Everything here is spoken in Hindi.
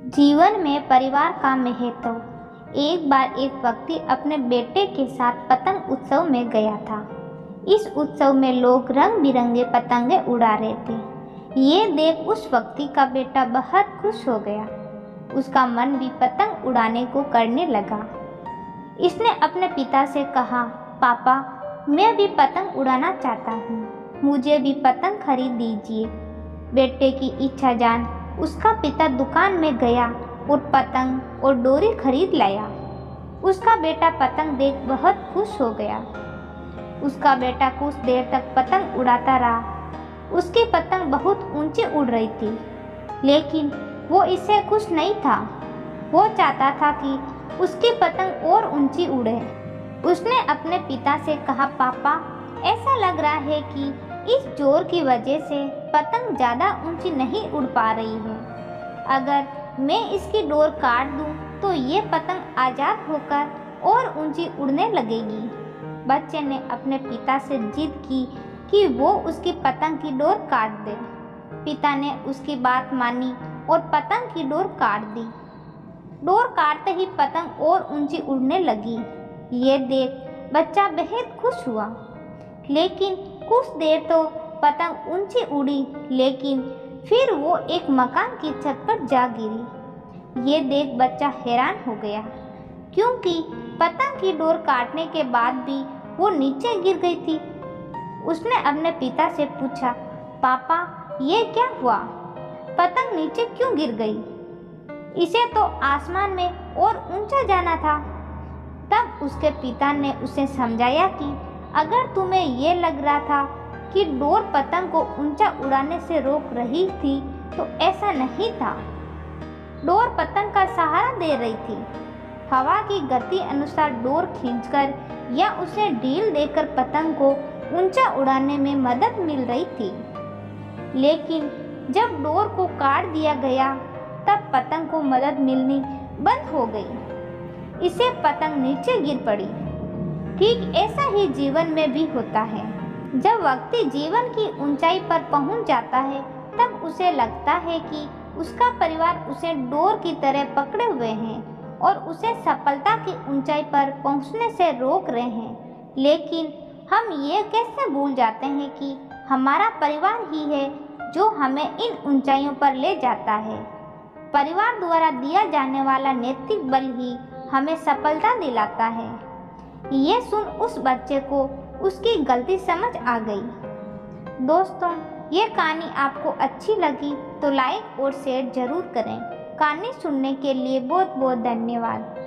जीवन में परिवार का महत्व। एक बार एक व्यक्ति अपने बेटे के साथ पतंग उत्सव में गया था। इस उत्सव में लोग रंग बिरंगे पतंगे उड़ा रहे थे। ये देख उस व्यक्ति का बेटा बहुत खुश हो गया। उसका मन भी पतंग उड़ाने को करने लगा। इसने अपने पिता से कहा, पापा, मैं भी पतंग उड़ाना चाहता हूँ, मुझे भी पतंग खरीद दीजिए। बेटे की इच्छा जान उसका पिता दुकान में गया और पतंग और डोरी खरीद लाया। उसका बेटा पतंग देख बहुत खुश हो गया। उसका बेटा कुछ देर तक पतंग उड़ाता रहा। उसकी पतंग बहुत ऊंची उड़ रही थी, लेकिन वो इससे खुश नहीं था। वो चाहता था कि उसकी पतंग और ऊंची उड़े। उसने अपने पिता से कहा, पापा, ऐसा लग रहा है कि इस जोर की वजह से पतंग ज़्यादा ऊंची नहीं उड़ पा रही है। अगर मैं इसकी डोर काट दूं तो ये पतंग आज़ाद होकर और ऊंची उड़ने लगेगी। बच्चे ने अपने पिता से जिद की कि वो उसकी पतंग की डोर काट दे। पिता ने उसकी बात मानी और पतंग की डोर काट दी। डोर काटते ही पतंग और ऊंची उड़ने लगी। ये देख बच्चा बेहद खुश हुआ। लेकिन कुछ देर तो पतंग ऊंची उड़ी, लेकिन फिर वो एक मकान की छत पर जा गिरी। ये देख बच्चा हैरान हो गया, क्योंकि पतंग की डोर काटने के बाद भी वो नीचे गिर गई थी। उसने अपने पिता से पूछा, पापा, ये क्या हुआ? पतंग नीचे क्यों गिर गई? इसे तो आसमान में और ऊंचा जाना था। तब उसके पिता ने उसे समझाया कि अगर तुम्हें ये लग रहा था कि डोर पतंग को ऊंचा उड़ाने से रोक रही थी, तो ऐसा नहीं था। डोर पतंग का सहारा दे रही थी। हवा की गति अनुसार डोर खींचकर या उसे ढील देकर पतंग को ऊंचा उड़ाने में मदद मिल रही थी। लेकिन जब डोर को काट दिया गया, तब पतंग को मदद मिलनी बंद हो गई। इसे पतंग नीचे गिर पड़ी। ठीक ऐसा ही जीवन में भी होता है। जब व्यक्ति जीवन की ऊंचाई पर पहुंच जाता है, तब उसे लगता है कि उसका परिवार उसे डोर की तरह पकड़े हुए हैं और उसे सफलता की ऊंचाई पर पहुंचने से रोक रहे हैं। लेकिन हम ये कैसे भूल जाते हैं कि हमारा परिवार ही है जो हमें इन ऊंचाइयों पर ले जाता है। परिवार द्वारा दिया जाने वाला नैतिक बल ही हमें सफलता दिलाता है। ये सुन उस बच्चे को उसकी गलती समझ आ गई। दोस्तों, ये कहानी आपको अच्छी लगी तो लाइक और शेयर जरूर करें। कहानी सुनने के लिए बहुत बहुत धन्यवाद।